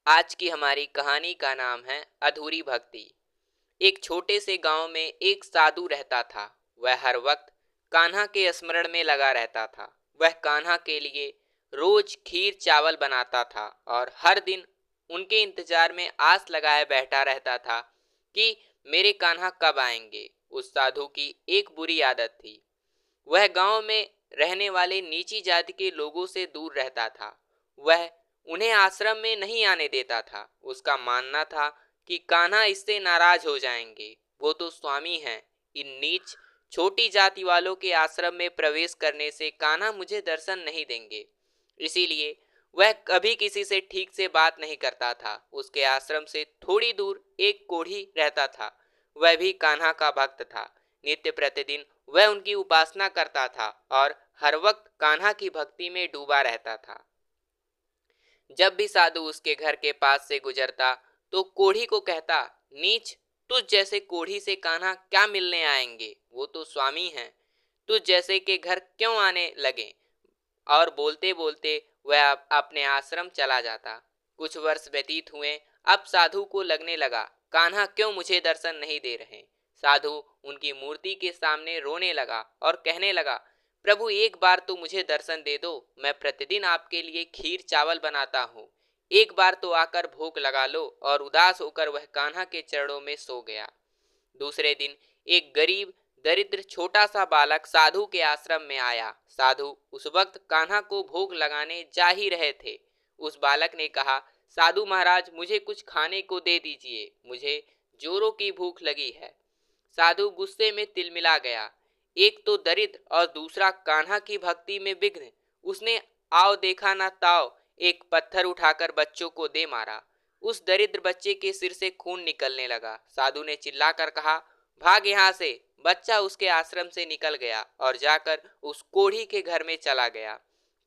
आज की हमारी कहानी का नाम है अधूरी भक्ति। एक छोटे से गांव में एक साधु रहता था। वह हर वक्त कान्हा के स्मरण में लगा रहता था। वह कान्हा के लिए रोज खीर चावल बनाता था और हर दिन उनके इंतजार में आस लगाए बैठा रहता था कि मेरे कान्हा कब आएंगे। उस साधु की एक बुरी आदत थी। वह गांव में रहने वाले नीची जाति के लोगों से दूर रहता था। वह उन्हें आश्रम में नहीं आने देता था। उसका मानना था कि कान्हा इससे नाराज हो जाएंगे, वो तो स्वामी हैं। इन नीच छोटी जाति वालों के आश्रम में प्रवेश करने से कान्हा मुझे दर्शन नहीं देंगे। इसीलिए वह कभी किसी से ठीक से बात नहीं करता था। उसके आश्रम से थोड़ी दूर एक कोढ़ी रहता था। वह भी कान्हा का भक्त था। नित्य प्रतिदिन वह उनकी उपासना करता था और हर वक्त कान्हा की भक्ति में डूबा रहता था। जब भी साधु उसके घर के पास से गुजरता तो कोढ़ी को कहता, नीच, तुझ जैसे कोढ़ी से कान्हा क्या मिलने आएंगे, वो तो स्वामी हैं। तुझ जैसे के घर क्यों आने लगे। और बोलते बोलते वह अपने आश्रम चला जाता। कुछ वर्ष व्यतीत हुए। अब साधु को लगने लगा, कान्हा क्यों मुझे दर्शन नहीं दे रहे। साधु उनकी मूर्ति के सामने रोने लगा और कहने लगा, प्रभु एक बार तो मुझे दर्शन दे दो। मैं प्रतिदिन आपके लिए खीर चावल बनाता हूँ। एक बार तो आकर भोग लगा लो। और उदास होकर वह कान्हा के चरणों में सो गया। दूसरे दिन एक गरीब दरिद्र छोटा सा बालक साधु के आश्रम में आया। साधु उस वक्त कान्हा को भोग लगाने जा ही रहे थे। उस बालक ने कहा, साधु महाराज मुझे कुछ खाने को दे दीजिए, मुझे जोरों की भूख लगी है। साधु गुस्से में तिलमिला गया। एक तो दरिद्र और दूसरा कान्हा की भक्ति में विघ्न। उसने आओ देखा ना ताओ एक पत्थर उठाकर बच्चों को दे मारा। उस दरिद्र बच्चे के सिर से खून निकलने लगा। साधु ने चिल्लाकर कहा, भाग यहाँ से। बच्चा उसके आश्रम से निकल गया और जाकर उस कोढ़ी के घर में चला गया।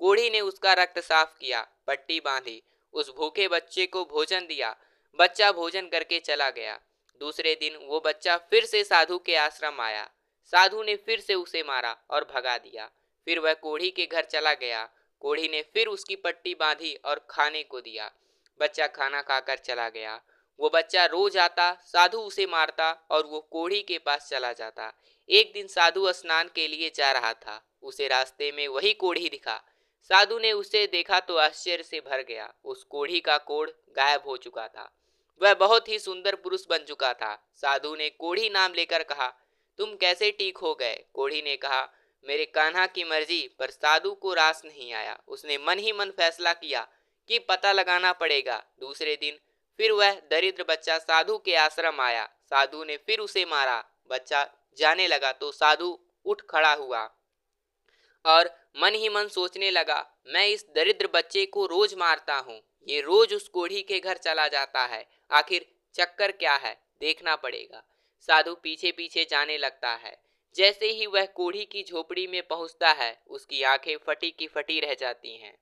कोढ़ी ने उसका रक्त साफ किया, पट्टी बांधी, उस भूखे बच्चे को भोजन दिया। बच्चा भोजन करके चला गया। दूसरे दिन वो बच्चा फिर से साधु के आश्रम आया। साधु ने फिर से उसे मारा और भगा दिया। फिर वह कोढ़ी के घर चला गया। कोढ़ी ने फिर उसकी पट्टी बांधी और खाने को दिया। बच्चा खाना खाकर चला गया। वो बच्चा रोज आता, साधु उसे मारता और वो कोढ़ी के पास चला जाता। एक दिन साधु स्नान के लिए जा रहा था। उसे रास्ते में वही कोढ़ी दिखा। साधु ने उसे देखा तो आश्चर्य से भर गया। उस कोढ़ी का कोढ़ गायब हो चुका था। वह बहुत ही सुंदर पुरुष बन चुका था। साधु ने कोढ़ी नाम लेकर कहा, तुम कैसे ठीक हो गए। कोढ़ी ने कहा, मेरे कान्हा की मर्जी। पर साधु को रास नहीं आया। उसने मन ही मन फैसला किया कि पता लगाना पड़ेगा। दूसरे दिन फिर वह दरिद्र बच्चा साधु के आश्रम आया। साधु ने फिर उसे मारा। बच्चा जाने लगा तो साधु उठ खड़ा हुआ और मन ही मन सोचने लगा, मैं इस दरिद्र बच्चे को रोज मारता हूँ, ये रोज उस कोढ़ी के घर चला जाता है। आखिर चक्कर क्या है, देखना पड़ेगा। साधु पीछे पीछे जाने लगता है। जैसे ही वह कोढ़ी की झोपड़ी में पहुंचता है, उसकी आंखें फटी की फटी रह जाती हैं।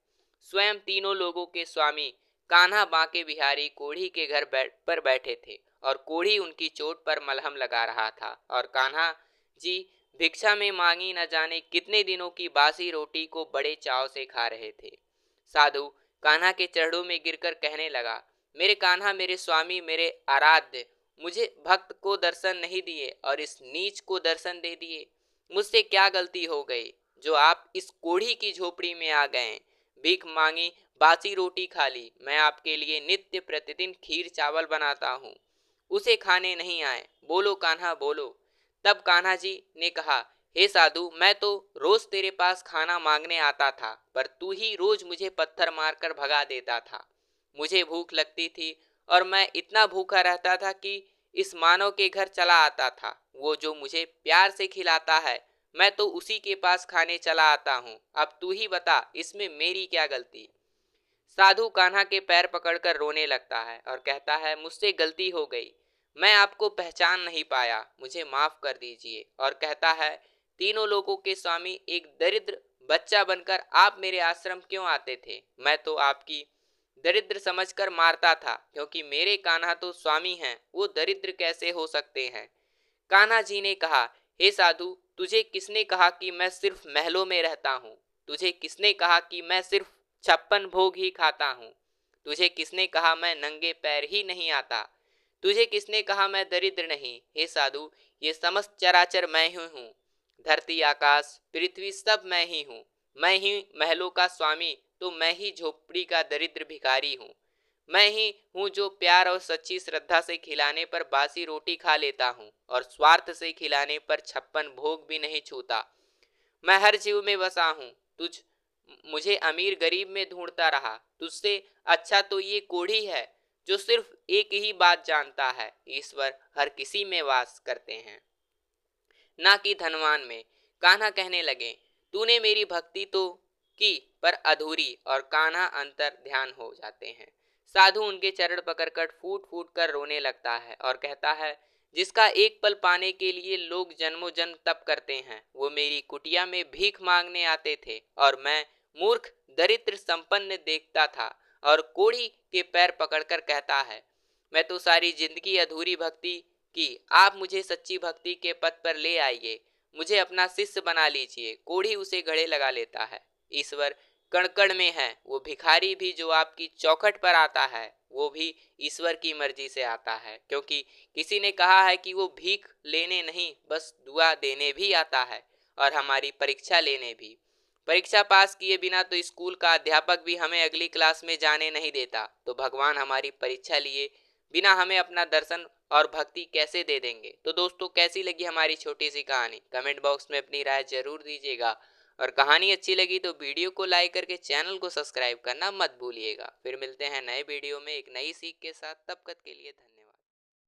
स्वयं तीनों लोगों के स्वामी कान्हा बांके बिहारी कोढ़ी के घर पर बैठे थे और कोढ़ी उनकी चोट पर मलहम लगा रहा था और कान्हा जी भिक्षा में मांगी न जाने कितने दिनों की बासी रोटी को बड़े चाव से खा रहे थे। साधु कान्हा के चरणों में गिरकर कहने लगा, मेरे कान्हा, मेरे स्वामी, मेरे आराध्य, मुझे भक्त को दर्शन नहीं दिए और इस नीच को दर्शन दे दिए। मुझसे क्या गलती हो गई जो आप इस कोढ़ी की झोपड़ी में आ गए। भीख मांगी, बासी रोटी खा ली। मैं आपके लिए नित्य प्रतिदिन खीर चावल बनाता हूँ, उसे खाने नहीं आए। बोलो कान्हा बोलो। तब कान्हा जी ने कहा, हे साधु, मैं तो रोज तेरे पास खाना मांगने आता था, पर तू ही रोज मुझे पत्थर मारकर भगा देता था। मुझे भूख लगती थी और मैं इतना भूखा रहता था कि इस मानव के घर चला आता था। वो जो मुझे प्यार से खिलाता है, मैं तो उसी के पास खाने चला आता हूँ। अब तू ही बता, इसमें मेरी क्या गलती। साधु कान्हा के पैर पकड़कर रोने लगता है और कहता है, मुझसे गलती हो गई, मैं आपको पहचान नहीं पाया, मुझे माफ कर दीजिए। और कहता है, तीनों लोगों के स्वामी एक दरिद्र बच्चा बनकर आप मेरे आश्रम क्यों आते थे। मैं तो आपकी दरिद्र समझकर मारता था, क्योंकि मेरे कान्हा तो स्वामी हैं, वो दरिद्र कैसे हो सकते हैं। कान्हा जी ने कहा, हे साधु, तुझे किसने कहा कि मैं सिर्फ महलों में रहता हूँ। तुझे किसने कहा कि मैं सिर्फ 56 भोग ही खाता हूँ। तुझे किसने कहा मैं नंगे पैर ही नहीं आता? तुझे किसने कहा मैं दरिद्र नहीं? हे साधु, ये समस्त चराचर मैं ही हूँ। धरती आकाश पृथ्वी सब मैं ही हूँ। मैं ही महलों का स्वामी तो मैं ही झोपड़ी का दरिद्र भिखारी हूँ। मैं ही हूँ जो प्यार और सच्ची श्रद्धा से खिलाने पर बासी रोटी खा लेता हूँ और स्वार्थ से खिलाने पर 56 भोग भी नहीं छूता। मैं हर जीव में बसा हूँ। तुझ मुझे अमीर गरीब में ढूंढता रहा। तुझसे अच्छा तो ये कोढ़ी है जो सिर्फ एक ही बात जानता है, ईश्वर हर किसी में वास करते हैं, ना कि धनवान में। कान्हा कहने लगे, तूने मेरी भक्ति तो की पर अधूरी, और कान्हा अंतर ध्यान हो जाते हैं। साधु उनके चरण पकड़कर फूट फूट कर रोने लगता है और कहता है, जिसका एक पल पाने के लिए लोग जन्मों जन्म तप करते हैं, वो मेरी कुटिया में भीख मांगने आते थे और मैं मूर्ख दरिद्र संपन्न देखता था और कोढ़ी के पैर पकड़कर कहता है, मैं तो सारी जिंदगी अधूरी भक्ति की, आप मुझे सच्ची भक्ति के पथ पर ले आइए, मुझे अपना शिष्य बना लीजिए। कोढ़ी उसे गले लगा लेता है। ईश्वर कण कण में है। वो भिखारी भी जो आपकी चौखट पर आता है वो भी ईश्वर की मर्जी से आता है, क्योंकि किसी ने कहा है कि वो भीख लेने नहीं बस दुआ देने भी आता है, और हमारी परीक्षा लेने भी। परीक्षा पास किए बिना तो स्कूल का अध्यापक भी हमें अगली क्लास में जाने नहीं देता, तो भगवान हमारी परीक्षा लिए बिना हमें अपना दर्शन और भक्ति कैसे दे देंगे। तो दोस्तों, कैसी लगी हमारी छोटी सी कहानी? कमेंट बॉक्स में अपनी राय जरूर दीजिएगा, और कहानी अच्छी लगी तो वीडियो को लाइक करके चैनल को सब्सक्राइब करना मत भूलिएगा। फिर मिलते हैं नए वीडियो में एक नई सीख के साथ। तब तक के लिए धन्यवाद।